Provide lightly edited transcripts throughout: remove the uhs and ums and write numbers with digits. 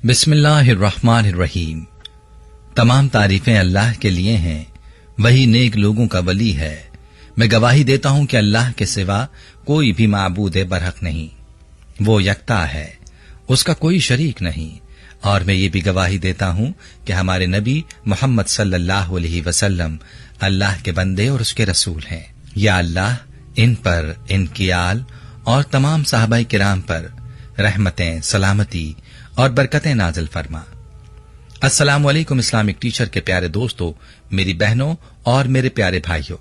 बिस्मिल्लाहिर्रहमानिर्रहीम। तमाम तारीफें अल्लाह के लिए हैं, वही नेक लोगों का वली है। मैं गवाही देता हूं कि अल्लाह के सिवा कोई भी माबूद बरहक नहीं, वो यकता है, उसका कोई शरीक नहीं। और मैं ये भी गवाही देता हूं कि हमारे नबी मोहम्मद सल्लल्लाहु अलैहि वसल्लम अल्लाह के बंदे और उसके रसूल हैं। या अल्लाह इन पर, इनकी आल और तमाम साहबाए किराम पर रहमतें, सलामती और बरकतें नाजिल फरमा। अस्सलामु अलैकुम इस्लामिक टीचर के प्यारे दोस्तों, मेरी बहनों और मेरे प्यारे भाइयों,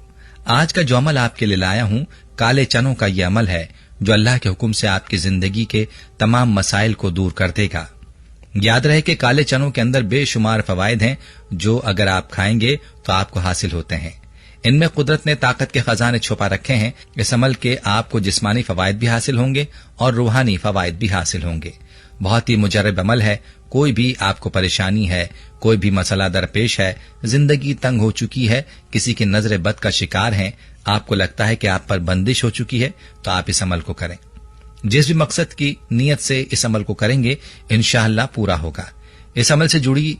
आज का जो अमल आपके लिए लाया हूं, काले चनों का ये अमल है जो अल्लाह के हुक्म से आपकी जिंदगी के तमाम मसाइल को दूर कर देगा। याद रहे कि काले चनों के अंदर बेशुमार फवायद हैं जो अगर आप खाएंगे तो आपको हासिल होते हैं। इनमें कुदरत ने ताकत के खजाने छुपा रखे हैं। इस अमल के आपको जिस्मानी फवायद भी हासिल होंगे और रूहानी फवायद भी हासिल होंगे। बहुत ही मुजर्रब अमल है। कोई भी आपको परेशानी है, कोई भी मसला दरपेश है, जिंदगी तंग हो चुकी है, किसी की नजर बद का शिकार है, आपको लगता है कि आप पर बंदिश हो चुकी है, तो आप इस अमल को करें। जिस भी मकसद की नीयत से इस अमल को करेंगे इंशाअल्लाह पूरा होगा। इस अमल से जुड़ी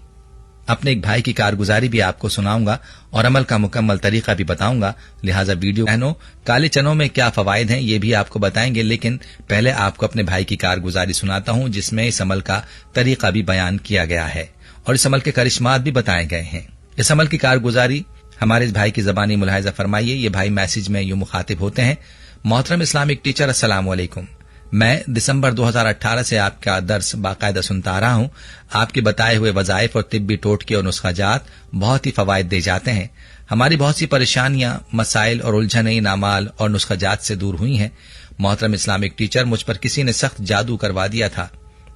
अपने एक भाई की कारगुजारी भी आपको सुनाऊंगा और अमल का मुकम्मल तरीका भी बताऊंगा। लिहाजा वीडियो बहनों, काले चनों में क्या फवायद हैं ये भी आपको बताएंगे, लेकिन पहले आपको अपने भाई की कारगुजारी सुनाता हूं जिसमें इस अमल का तरीका भी बयान किया गया है और इस अमल के करिश्मात भी बताए गए हैं। इस अमल की कारगुजारी हमारे इस भाई की जबानी मुलाहिजा फरमाइए। ये भाई मैसेज में यूं मुखातिब होते हैं, मोहतरम इस्लामिक टीचर, अस्सलामु अलैकुम। मैं दिसंबर 2018 से आपका दर्स बाकायदा सुनता आ रहा हूं। आपके बताए हुए वजाइफ और तिब्बी टोटके और नुस्खाजात बहुत ही फवायद दे जाते हैं। हमारी बहुत सी परेशानियां, मसाइल और उलझनें इन अमाल और नुस्खाजात से दूर हुई हैं। मोहतरम इस्लामिक टीचर, मुझ पर किसी ने सख्त जादू करवा दिया था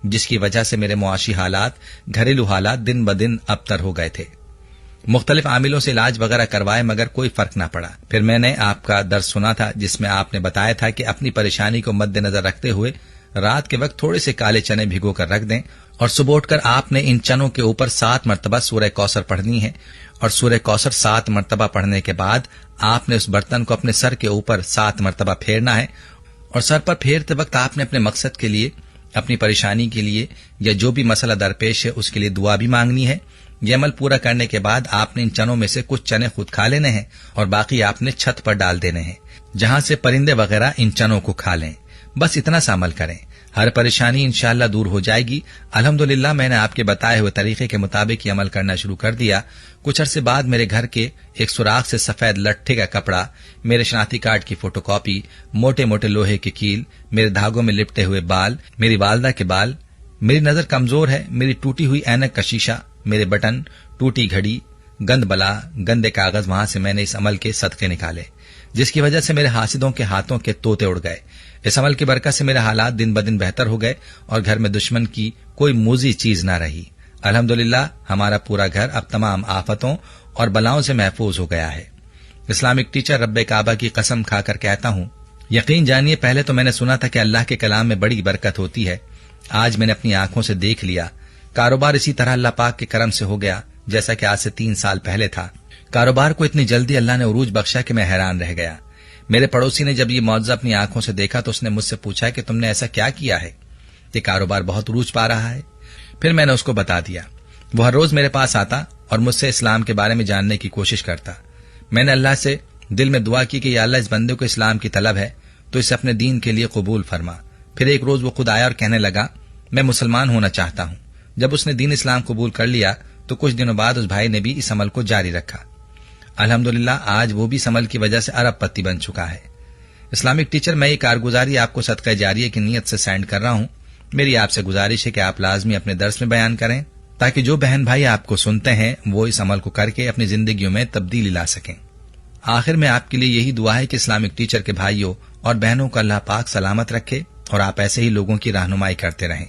जिसकी वजह से मेरे मुआशी हालात, घरेलू हालात दिन ब दिन अबतर हो गए थे। मुख्तलिफ आमिलों से इलाज वगैरह करवाए मगर कोई फर्क न पड़ा। फिर मैंने आपका दर्स सुना था जिसमें आपने बताया था कि अपनी परेशानी को मद्देनजर रखते हुए रात के वक्त थोड़े से काले चने भिगो कर रख दें और सुबह उठकर आपने इन चनों के ऊपर 7 मरतबा सूरह कौसर पढ़नी है और सूरह कौसर 7 मरतबा पढ़ने के बाद आपने उस बर्तन को अपने सर के ऊपर 7 मरतबा फेरना है और सर पर फेरते वक्त आपने अपने मकसद के लिए, अपनी परेशानी के लिए या जो भी मसला दरपेश है उसके लिए दुआ भी मांगनी है। ये अमल पूरा करने के बाद आपने इन चनों में से कुछ चने खुद खा लेने हैं और बाकी आपने छत पर डाल देने हैं जहां से परिंदे वगैरह इन चनों को खा लें। बस इतना सा अमल करें, हर परेशानी इंशाअल्लाह दूर हो जाएगी। अल्हम्दुलिल्लाह मैंने आपके बताए हुए तरीके के मुताबिक ये अमल करना शुरू कर दिया। कुछ अरसे बाद मेरे घर के एक सुराख से सफेद लट्ठे का कपड़ा, मेरे शनाख्ती कार्ड की फोटोकॉपी, मोटे मोटे लोहे की कील, मेरे धागों में लिपटे हुए बाल, मेरी वालदा के बाल, मेरी नजर कमजोर है, मेरी टूटी हुई ऐनक का शीशा, मेरे बटन, टूटी घड़ी, गंद बला, गंदे कागज, वहां से मैंने इस अमल के सदके निकाले जिसकी वजह से मेरे हासिदों के हाथों के तोते उड़ गए। इस अमल की बरकत से मेरे हालात दिन ब दिन बेहतर हो गए और घर में दुश्मन की कोई मूजी चीज न रही। अल्हम्दुलिल्लाह हमारा पूरा घर अब तमाम आफतों और बलाओं से महफूज हो गया है। इस्लामिक टीचर, रब्बे काबा की कसम खाकर कहता हूं, यकीन जानिए पहले तो मैंने सुना था कि अल्लाह के कलाम में बड़ी बरकत होती है। आज मैंने अपनी आंखों से देख लिया। कारोबार इसी तरह अल्लाह पाक के करम से हो गया जैसा कि आज से 3 साल पहले था। कारोबार को इतनी जल्दी अल्लाह ने उरूज बख्शा कि मैं हैरान रह गया। मेरे पड़ोसी ने जब ये मौजज़ा अपनी आंखों से देखा तो उसने मुझसे पूछा कि तुमने ऐसा क्या किया है कि कारोबार बहुत उरूज पा रहा है। फिर मैंने उसको बता दिया। वो हर रोज मेरे पास आता और मुझसे इस्लाम के बारे में जानने की कोशिश करता। मैंने अल्लाह से दिल में दुआ की कि या अल्लाह, इस बंदे को इस्लाम की तलब है तो इसे अपने दीन के लिए कबूल फरमा। फिर एक रोज वो खुद आया और कहने लगा, मैं मुसलमान होना चाहता हूं। जब उसने दीन इस्लाम कबूल कर लिया तो कुछ दिनों बाद उस भाई ने भी इस अमल को जारी रखा। अल्हम्दुलिल्लाह आज वो भी इस अमल की वजह से अरबपति बन चुका है। इस्लामिक टीचर, मैं ये कारगुजारी आपको सदका जारिया की नीयत से सेंड कर रहा हूं। मेरी आपसे गुजारिश है कि आप लाजमी अपने दर्स में बयान करें ताकि जो बहन भाई आपको सुनते हैं वो इस अमल को करके अपनी जिंदगियों में तब्दीली ला सकें। आखिर में आपके लिए यही दुआ है कि इस्लामिक टीचर के भाइयों और बहनों को अल्लाह पाक सलामत रखे और आप ऐसे ही लोगों की रहनुमाई करते रहें।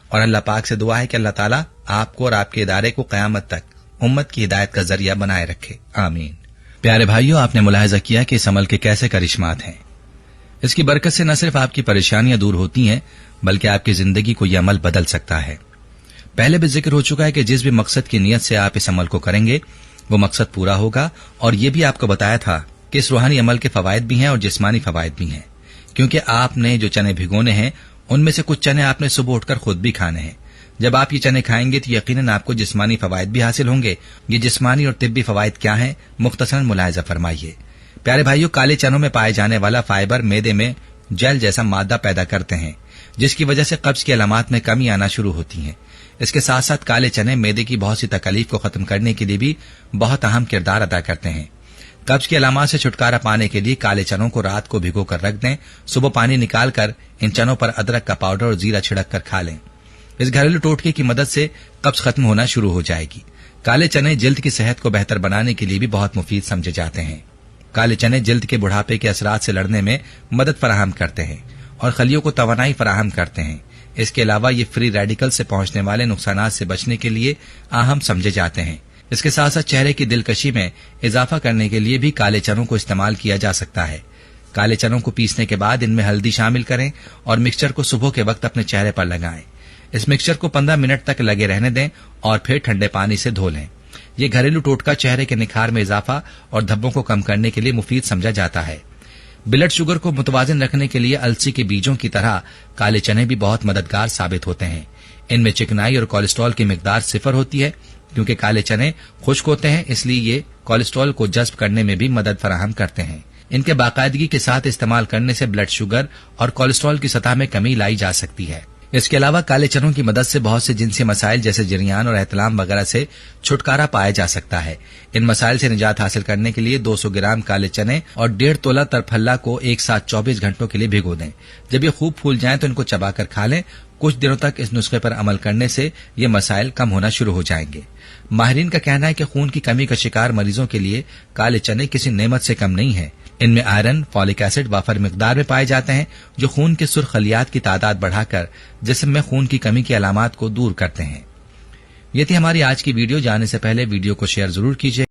और अल्लाह पाक से दुआ है कि अल्लाह ताला आपको और आपके इदारे को कयामत तक उम्मत की हिदायत का जरिया बनाए रखे, आमीन। प्यारे भाइयों, आपने मुलाहिजा किया कि इस अमल के कैसे करिश्मात हैं। इसकी बरकत से न सिर्फ आपकी परेशानियां दूर होती हैं बल्कि आपकी जिंदगी को यह अमल बदल सकता है। पहले भी जिक्र हो चुका है कि जिस भी मकसद की नीयत से आप इस अमल को करेंगे वो मकसद पूरा होगा। और ये भी आपको बताया था कि इस रूहानी अमल के फवायद भी हैं और जिस्मानी फवायद भी हैं, क्योंकि आपने जो चने भिगोने हैं उनमें से कुछ चने आपने सुबह उठकर खुद भी खाने हैं। जब आप ये चने खाएंगे तो यकीनन आपको जिस्मानी फवायद भी हासिल होंगे। ये जिस्मानी और तिब्बी फवायद क्या हैं, मुख्तसरन मुलाहिजा फरमाइए। प्यारे भाइयों, काले चनों में पाए जाने वाला फाइबर मैदे में जेल जैसा मादा पैदा करते हैं, जिसकी वजह से कब्ज की अलामात में कमी आना शुरू होती है। इसके साथ साथ काले चने मैदे की बहुत सी तकलीफ को खत्म करने के लिए भी बहुत अहम किरदार अदा करते हैं। कब्ज की अलामात से छुटकारा पाने के लिए काले चनों को रात को भिगो कर रख दें। सुबह पानी निकालकर इन चनों पर अदरक का पाउडर और जीरा छिड़क कर खा लें। इस घरेलू टोटके की मदद से कब्ज खत्म होना शुरू हो जाएगी। काले चने जिल्द की सेहत को बेहतर बनाने के लिए भी बहुत मुफीद समझे जाते हैं। काले चने जिल्द के बुढ़ापे के असरात से लड़ने में मदद फराहम करते हैं और खलियों को तवानाई फराहम करते हैं। इसके अलावा ये फ्री रेडिकल से पहुंचने वाले नुकसानात से बचने के लिए अहम समझे जाते हैं। इसके साथ साथ चेहरे की दिलकशी में इजाफा करने के लिए भी काले चनों को इस्तेमाल किया जा सकता है। काले चनों को पीसने के बाद इनमें हल्दी शामिल करें और मिक्सचर को सुबह के वक्त अपने चेहरे पर लगाएं। इस मिक्सचर को 15 मिनट तक लगे रहने दें और फिर ठंडे पानी से धो लें। ये घरेलू टोटका चेहरे के निखार में इजाफा और धब्बों को कम करने के लिए मुफीद समझा जाता है। ब्लड शुगर को मुतवाजिन रखने के लिए अलसी के बीजों की तरह काले चने भी बहुत मददगार साबित होते हैं। इनमें चिकनाई और कोलेस्ट्रॉल की मिकदार 0 होती है। क्योंकि काले चने खुश्क होते हैं, इसलिए ये कोलेस्ट्रॉल को जज्ब करने में भी मदद फराहम करते हैं। इनके बाकायदगी के साथ इस्तेमाल करने से ब्लड शुगर और कोलेस्ट्रॉल की सतह में कमी लाई जा सकती है। इसके अलावा काले चनों की मदद से बहुत से जिनसी मसाइल जैसे जरियान और एहतलाम वगैरह से छुटकारा पाया जा सकता है। इन मसाइल से निजात हासिल करने के लिए 200 ग्राम काले चने और 1.5 तोला तरफल्ला को एक साथ 24 घंटों के लिए भिगो दें। जब ये खूब फूल जाएं तो इनको चबाकर खा लें। कुछ दिनों तक इस नुस्खे पर अमल करने से ये मसाइल कम होना शुरू हो जाएंगे। माहिरीन का कहना है कि खून की कमी का शिकार मरीजों के लिए काले चने किसी नेमत से कम नहीं है। इनमें आयरन, फॉलिक एसिड वाफर मिकदार में पाए जाते हैं, जो खून के सुर्ख खलियात की तादाद बढ़ाकर जिस्म में खून की कमी की अलामात को दूर करते हैं। ये थी हमारी आज की वीडियो। जाने से पहले वीडियो को शेयर जरूर कीजिए।